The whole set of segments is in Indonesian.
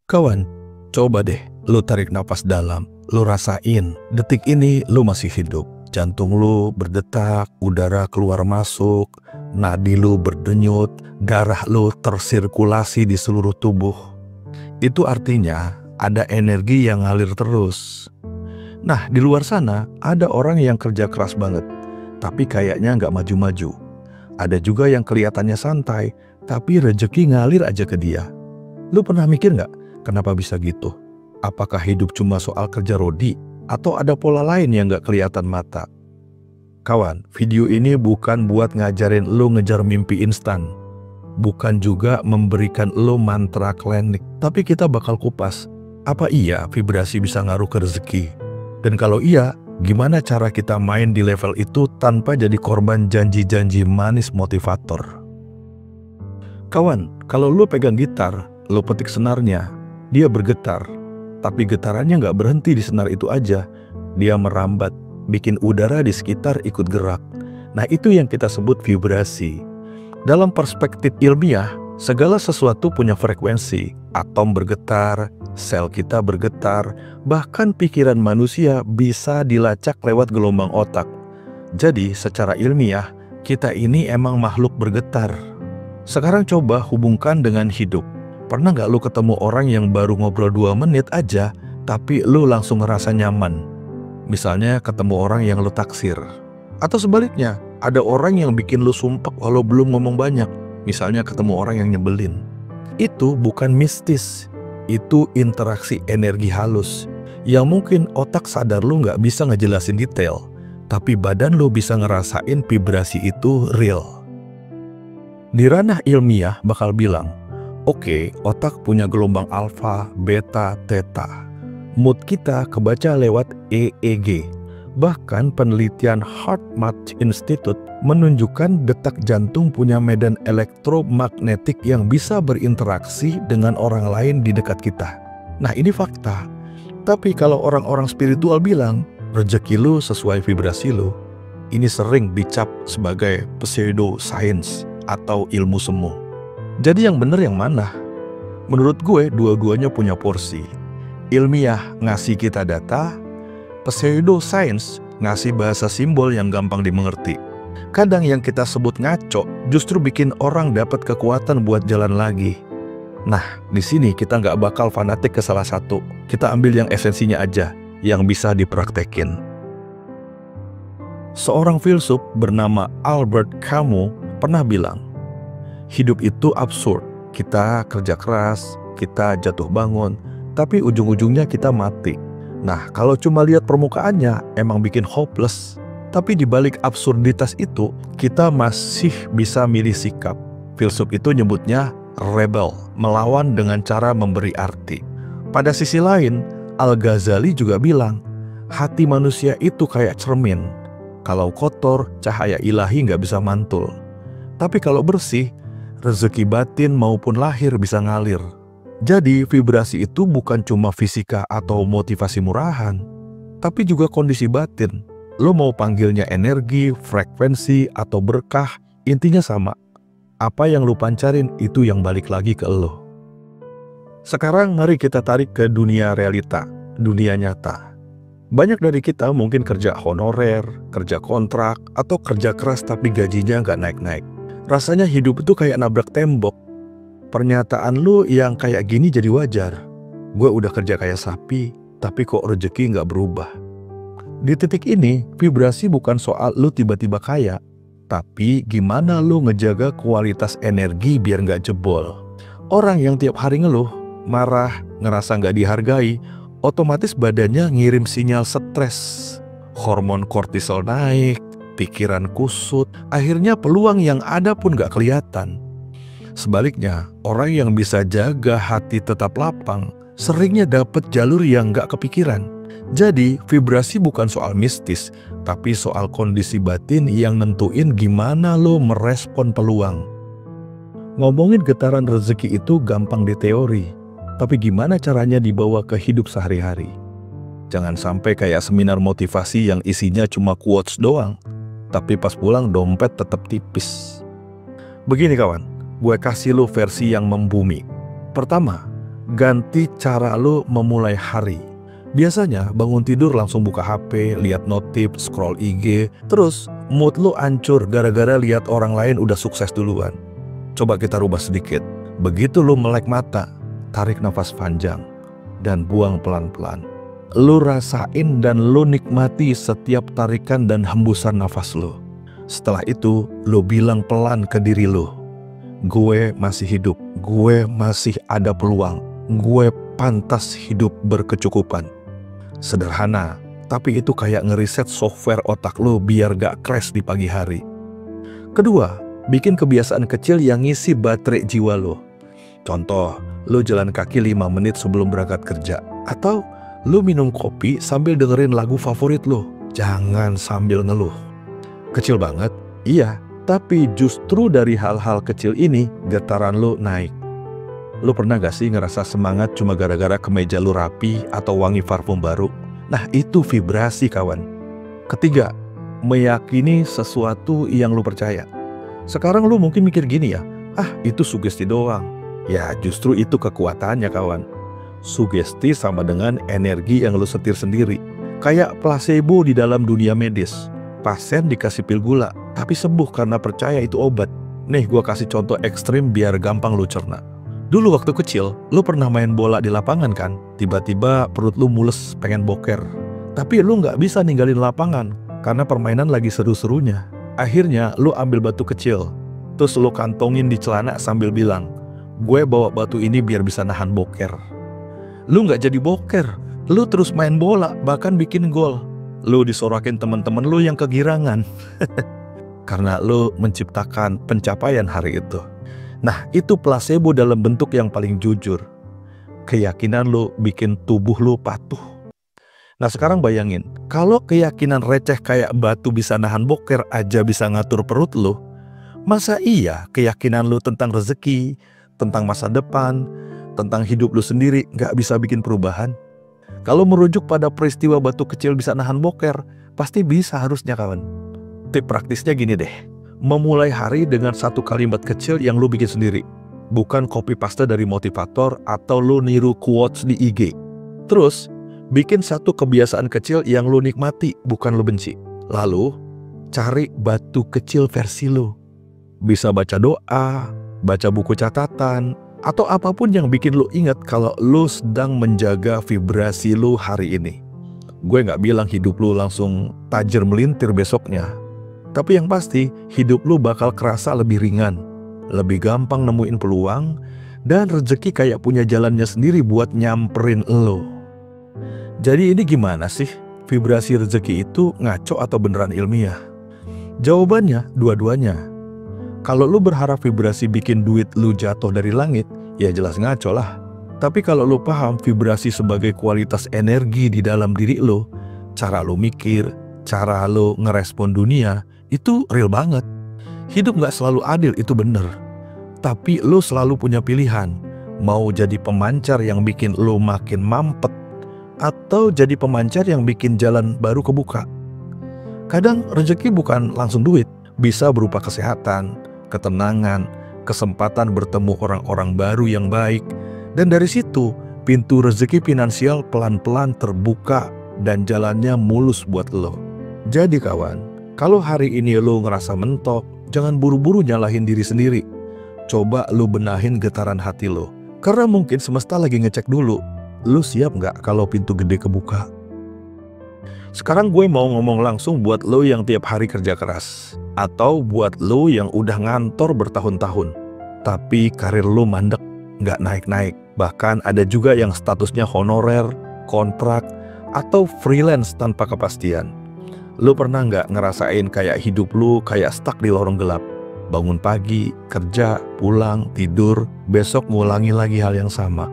Kawan, coba deh lu tarik napas dalam, lu rasain detik ini lu masih hidup. Jantung lu berdetak, udara keluar masuk, nadi lu berdenyut, darah lu tersirkulasi di seluruh tubuh. Itu artinya ada energi yang ngalir terus. Nah, di luar sana ada orang yang kerja keras banget, tapi kayaknya nggak maju-maju. Ada juga yang kelihatannya santai, tapi rejeki ngalir aja ke dia. Lu pernah mikir nggak kenapa bisa gitu? Apakah hidup cuma soal kerja rodi? Atau ada pola lain yang nggak kelihatan mata? Kawan, video ini bukan buat ngajarin lu ngejar mimpi instan. Bukan juga memberikan lu mantra klinik. Tapi kita bakal kupas, apa iya vibrasi bisa ngaruh ke rezeki? Dan kalau iya, gimana cara kita main di level itu tanpa jadi korban janji-janji manis motivator? Kawan, kalau lu pegang gitar, lu petik senarnya, dia bergetar. Tapi getarannya nggak berhenti di senar itu aja. Dia merambat, bikin udara di sekitar ikut gerak. Nah, itu yang kita sebut vibrasi. Dalam perspektif ilmiah, segala sesuatu punya frekuensi. Atom bergetar, sel kita bergetar, bahkan pikiran manusia bisa dilacak lewat gelombang otak. Jadi, secara ilmiah, kita ini emang makhluk bergetar. Sekarang coba hubungkan dengan hidup. Pernah nggak lu ketemu orang yang baru ngobrol 2 menit aja, tapi lu langsung ngerasa nyaman? Misalnya ketemu orang yang lu taksir. Atau sebaliknya, ada orang yang bikin lu sumpek walau belum ngomong banyak. Misalnya ketemu orang yang nyebelin. Itu bukan mistis, itu interaksi energi halus. Yang mungkin otak sadar lu nggak bisa ngejelasin detail, tapi badan lu bisa ngerasain vibrasi itu real. Di ranah ilmiah bakal bilang, oke, otak punya gelombang alfa, beta, theta. Mood kita kebaca lewat EEG. Bahkan penelitian HeartMath Institute menunjukkan detak jantung punya medan elektromagnetik yang bisa berinteraksi dengan orang lain di dekat kita. Nah, ini fakta. Tapi kalau orang-orang spiritual bilang, rezeki lu sesuai vibrasi lu, ini sering dicap sebagai pseudoscience atau ilmu semu. Jadi yang bener yang mana? Menurut gue, dua-duanya punya porsi. Ilmiah ngasih kita data, pseudoscience ngasih bahasa simbol yang gampang dimengerti. Kadang yang kita sebut ngaco justru bikin orang dapat kekuatan buat jalan lagi. Nah, di sini kita nggak bakal fanatik ke salah satu. Kita ambil yang esensinya aja, yang bisa dipraktekin. Seorang filsuf bernama Albert Camus pernah bilang, hidup itu absurd. Kita kerja keras, kita jatuh bangun, tapi ujung-ujungnya kita mati. Nah, kalau cuma lihat permukaannya, emang bikin hopeless. Tapi di balik absurditas itu, kita masih bisa milih sikap. Filsuf itu nyebutnya rebel, melawan dengan cara memberi arti. Pada sisi lain, Al-Ghazali juga bilang, hati manusia itu kayak cermin. Kalau kotor, cahaya ilahi nggak bisa mantul. Tapi kalau bersih, rezeki batin maupun lahir bisa ngalir. Jadi vibrasi itu bukan cuma fisika atau motivasi murahan, tapi juga kondisi batin. Lo mau panggilnya energi, frekuensi, atau berkah, intinya sama. Apa yang lo pancarin itu yang balik lagi ke lo. Sekarang mari kita tarik ke dunia realita, dunia nyata. Banyak dari kita mungkin kerja honorer, kerja kontrak, atau kerja keras tapi gajinya nggak naik-naik. Rasanya hidup itu kayak nabrak tembok. Pernyataan lu yang kayak gini jadi wajar. Gue udah kerja kayak sapi, tapi kok rezeki nggak berubah. Di titik ini, vibrasi bukan soal lu tiba-tiba kaya, tapi gimana lu ngejaga kualitas energi biar nggak jebol. Orang yang tiap hari ngeluh, marah, ngerasa nggak dihargai, otomatis badannya ngirim sinyal stres. Hormon kortisol naik, pikiran kusut, akhirnya peluang yang ada pun nggak kelihatan. Sebaliknya, orang yang bisa jaga hati tetap lapang, seringnya dapat jalur yang nggak kepikiran. Jadi, vibrasi bukan soal mistis, tapi soal kondisi batin yang nentuin gimana lo merespon peluang. Ngomongin getaran rezeki itu gampang di teori, tapi gimana caranya dibawa ke hidup sehari-hari? Jangan sampai kayak seminar motivasi yang isinya cuma quotes doang, tapi pas pulang dompet tetap tipis. Begini kawan, gue kasih lo versi yang membumi. Pertama, Ganti cara lo memulai hari. Biasanya bangun tidur langsung buka HP, lihat notif, scroll IG, terus mood lo hancur gara-gara lihat orang lain udah sukses duluan. Coba kita rubah sedikit. Begitu lo melek mata, tarik nafas panjang dan buang pelan-pelan. Lo rasain dan lo nikmati setiap tarikan dan hembusan nafas lo. Setelah itu, lo bilang pelan ke diri lo, gue masih hidup, gue masih ada peluang, gue pantas hidup berkecukupan. Sederhana, tapi itu kayak ngeriset software otak lo biar gak crash di pagi hari. Kedua, bikin kebiasaan kecil yang ngisi baterai jiwa lo. Contoh, lo jalan kaki 5 menit sebelum berangkat kerja. Atau lo minum kopi sambil dengerin lagu favorit lo. Jangan sambil ngeluh. Kecil banget? Iya, tapi justru dari hal-hal kecil ini getaran lo naik. Lo pernah gak sih ngerasa semangat cuma gara-gara kemeja lo rapi atau wangi parfum baru? Nah, itu vibrasi, kawan. Ketiga, meyakini sesuatu yang lo percaya. Sekarang lo mungkin mikir gini ya, itu sugesti doang. Ya, justru itu kekuatannya, kawan. Sugesti sama dengan energi yang lo setir sendiri. Kayak placebo di dalam dunia medis. Pasien dikasih pil gula, tapi sembuh karena percaya itu obat. Nih, gua kasih contoh ekstrim biar gampang lo cerna. Dulu waktu kecil, lo pernah main bola di lapangan kan? Tiba-tiba perut lo mules pengen boker. Tapi lo nggak bisa ninggalin lapangan karena permainan lagi seru-serunya. Akhirnya lo ambil batu kecil, terus lo kantongin di celana sambil bilang, gue bawa batu ini biar bisa nahan boker. Lo nggak jadi boker, lo terus main bola, bahkan bikin gol. Lo disorakin teman-teman lo yang kegirangan. Karena lo menciptakan pencapaian hari itu. Nah, itu placebo dalam bentuk yang paling jujur. Keyakinan lo bikin tubuh lo patuh. Nah, sekarang bayangin, kalau keyakinan receh kayak batu bisa nahan boker aja bisa ngatur perut lo, masa iya keyakinan lo tentang rezeki, tentang masa depan, tentang hidup lo sendiri gak bisa bikin perubahan? Kalau merujuk pada peristiwa batu kecil bisa nahan boker, pasti bisa harusnya, kawan. Tip praktisnya gini deh. Memulai hari dengan satu kalimat kecil yang lo bikin sendiri. Bukan copy paste dari motivator atau lo niru quotes di IG. Terus, bikin satu kebiasaan kecil yang lo nikmati, bukan lo benci. Lalu, cari batu kecil versi lo. Bisa baca doa, baca buku catatan, atau apapun yang bikin lo ingat kalau lo sedang menjaga vibrasi lo hari ini. Gue gak bilang hidup lo langsung tajir melintir besoknya. Tapi yang pasti, hidup lu bakal kerasa lebih ringan, lebih gampang nemuin peluang, dan rezeki kayak punya jalannya sendiri buat nyamperin lo. Jadi ini gimana sih? Vibrasi rezeki itu ngaco atau beneran ilmiah? Jawabannya, dua-duanya. Kalau lu berharap vibrasi bikin duit lu jatuh dari langit, ya jelas ngaco lah. Tapi kalau lu paham vibrasi sebagai kualitas energi di dalam diri lu, cara lu mikir, cara lu ngerespon dunia, itu real banget. Hidup gak selalu adil, itu bener. Tapi lo selalu punya pilihan. Mau jadi pemancar yang bikin lo makin mampet, atau jadi pemancar yang bikin jalan baru kebuka. Kadang rezeki bukan langsung duit. Bisa berupa kesehatan, ketenangan, kesempatan bertemu orang-orang baru yang baik. Dan dari situ, pintu rezeki finansial pelan-pelan terbuka dan jalannya mulus buat lo. Jadi kawan, kalau hari ini lo ngerasa mentok, jangan buru-buru nyalahin diri sendiri. Coba lo benahin getaran hati lo. Karena mungkin semesta lagi ngecek dulu, lo siap nggak kalau pintu gede kebuka? Sekarang gue mau ngomong langsung buat lo yang tiap hari kerja keras. Atau buat lo yang udah ngantor bertahun-tahun. Tapi karir lo mandek, nggak naik-naik. Bahkan ada juga yang statusnya honorer, kontrak, atau freelance tanpa kepastian. Lu pernah nggak ngerasain kayak hidup lu kayak stuck di lorong gelap? Bangun pagi, kerja, pulang, tidur, besok ngulangi lagi hal yang sama.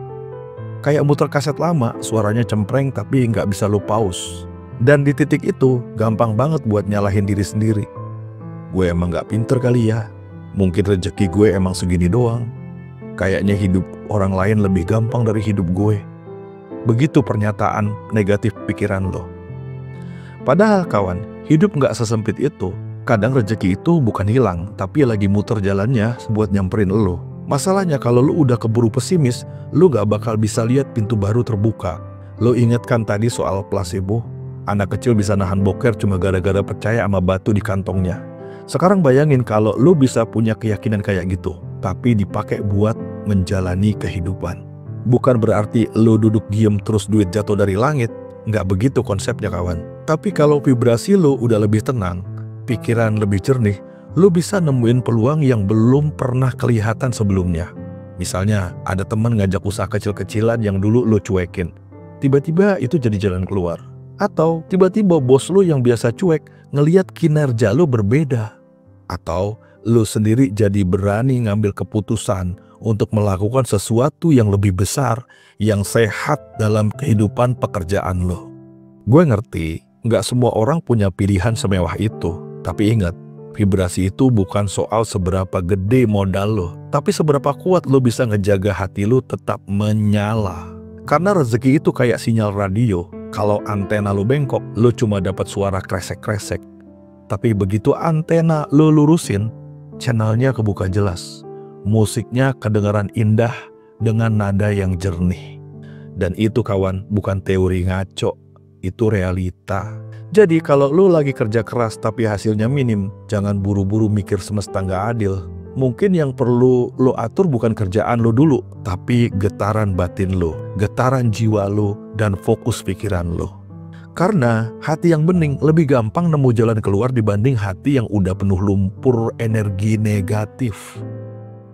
Kayak muter kaset lama, suaranya cempreng tapi nggak bisa lu pause. Dan di titik itu, gampang banget buat nyalahin diri sendiri. Gue emang nggak pinter kali ya? Mungkin rezeki gue emang segini doang. Kayaknya hidup orang lain lebih gampang dari hidup gue. Begitu pernyataan negatif pikiran lo. Padahal kawan, hidup nggak sesempit itu. Kadang rezeki itu bukan hilang, tapi lagi muter jalannya buat nyamperin lo. Masalahnya kalau lu udah keburu pesimis, lu gak bakal bisa lihat pintu baru terbuka. Lu inget kan tadi soal placebo? Anak kecil bisa nahan boker cuma gara-gara percaya sama batu di kantongnya. Sekarang bayangin kalau lu bisa punya keyakinan kayak gitu, tapi dipakai buat menjalani kehidupan. Bukan berarti lu duduk diem terus duit jatuh dari langit. Nggak begitu konsepnya kawan. Tapi kalau vibrasi lu udah lebih tenang, pikiran lebih jernih, lu bisa nemuin peluang yang belum pernah kelihatan sebelumnya. Misalnya ada teman ngajak usaha kecil-kecilan yang dulu lu cuekin. Tiba-tiba itu jadi jalan keluar. Atau tiba-tiba bos lu yang biasa cuek ngeliat kinerja lu berbeda. Atau lu sendiri jadi berani ngambil keputusan untuk melakukan sesuatu yang lebih besar, yang sehat dalam kehidupan pekerjaan lu. Gue ngerti, nggak semua orang punya pilihan semewah itu. Tapi ingat, vibrasi itu bukan soal seberapa gede modal lu, tapi seberapa kuat lu bisa ngejaga hati lu tetap menyala. Karena rezeki itu kayak sinyal radio. Kalau antena lu bengkok, lu cuma dapat suara kresek-kresek. Tapi begitu antena lu lurusin, channelnya kebuka jelas. Musiknya kedengaran indah dengan nada yang jernih. Dan itu kawan, bukan teori ngaco, itu realita. Jadi kalau lu lagi kerja keras tapi hasilnya minim, jangan buru-buru mikir semesta nggak adil. Mungkin yang perlu lo atur bukan kerjaan lo dulu, tapi getaran batin lo, getaran jiwa lo, dan fokus pikiran lo. Karena hati yang bening lebih gampang nemu jalan keluar dibanding hati yang udah penuh lumpur energi negatif.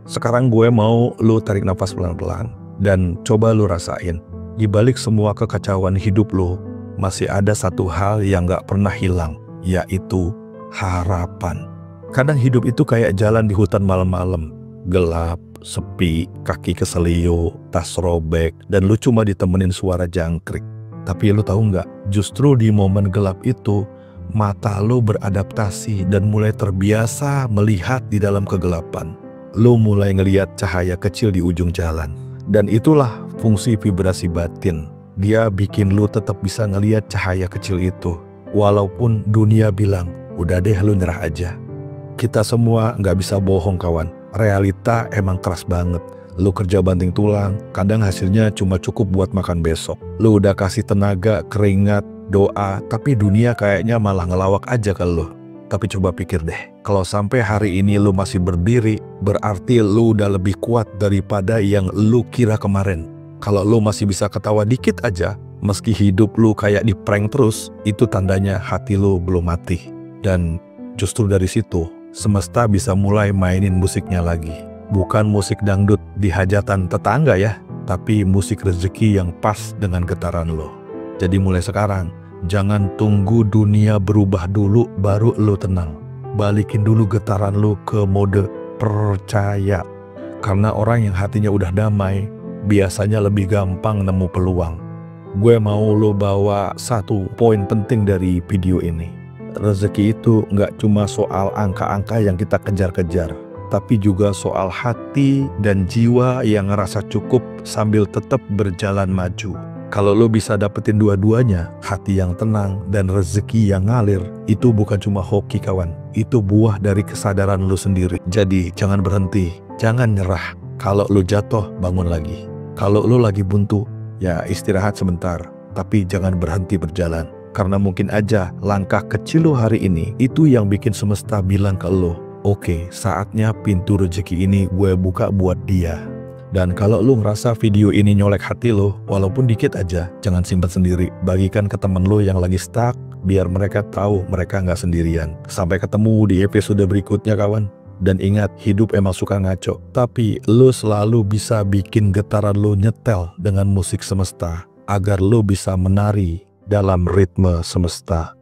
Sekarang gue mau lo tarik nafas pelan-pelan dan coba lo rasain. Di balik semua kekacauan hidup lo, masih ada satu hal yang gak pernah hilang, yaitu harapan. Kadang hidup itu kayak jalan di hutan malam-malam. Gelap, sepi, kaki keselio, tas robek, dan lu cuma ditemenin suara jangkrik. Tapi lu tahu nggak, justru di momen gelap itu, mata lu beradaptasi dan mulai terbiasa melihat di dalam kegelapan. Lu mulai ngelihat cahaya kecil di ujung jalan. Dan itulah fungsi vibrasi batin. Dia bikin lu tetap bisa ngelihat cahaya kecil itu. Walaupun dunia bilang, udah deh lu nyerah aja. Kita semua nggak bisa bohong kawan, realita emang keras banget. Lu kerja banting tulang, kadang hasilnya cuma cukup buat makan besok. Lu udah kasih tenaga, keringat, doa, tapi dunia kayaknya malah ngelawak aja ke lu. Tapi coba pikir deh, kalau sampai hari ini lu masih berdiri, berarti lu udah lebih kuat daripada yang lu kira kemarin. Kalau lu masih bisa ketawa dikit aja, meski hidup lu kayak di prank terus, itu tandanya hati lu belum mati. Dan justru dari situ, semesta bisa mulai mainin musiknya lagi. Bukan musik dangdut di hajatan tetangga ya, tapi musik rezeki yang pas dengan getaran lo. Jadi mulai sekarang, jangan tunggu dunia berubah dulu baru lo tenang. Balikin dulu getaran lo ke mode percaya. Karena orang yang hatinya udah damai, biasanya lebih gampang nemu peluang. Gue mau lo bawa satu poin penting dari video ini. Rezeki itu nggak cuma soal angka-angka yang kita kejar-kejar, tapi juga soal hati dan jiwa yang ngerasa cukup sambil tetap berjalan maju. Kalau lo bisa dapetin dua-duanya, hati yang tenang dan rezeki yang ngalir, itu bukan cuma hoki kawan, itu buah dari kesadaran lo sendiri. Jadi jangan berhenti, jangan nyerah. Kalau lo jatuh, bangun lagi. Kalau lo lagi buntu, ya istirahat sebentar, tapi jangan berhenti berjalan. Karena mungkin aja langkah kecil lo hari ini itu yang bikin semesta bilang ke lo, oke, saatnya pintu rezeki ini gue buka buat dia. Dan kalau lo ngerasa video ini nyolek hati lo, walaupun dikit aja, jangan simpan sendiri. Bagikan ke temen lo yang lagi stuck, biar mereka tahu mereka nggak sendirian. Sampai ketemu di episode berikutnya kawan. Dan ingat, hidup emang suka ngaco, tapi lo selalu bisa bikin getaran lo nyetel dengan musik semesta, agar lo bisa menari dalam ritme semesta.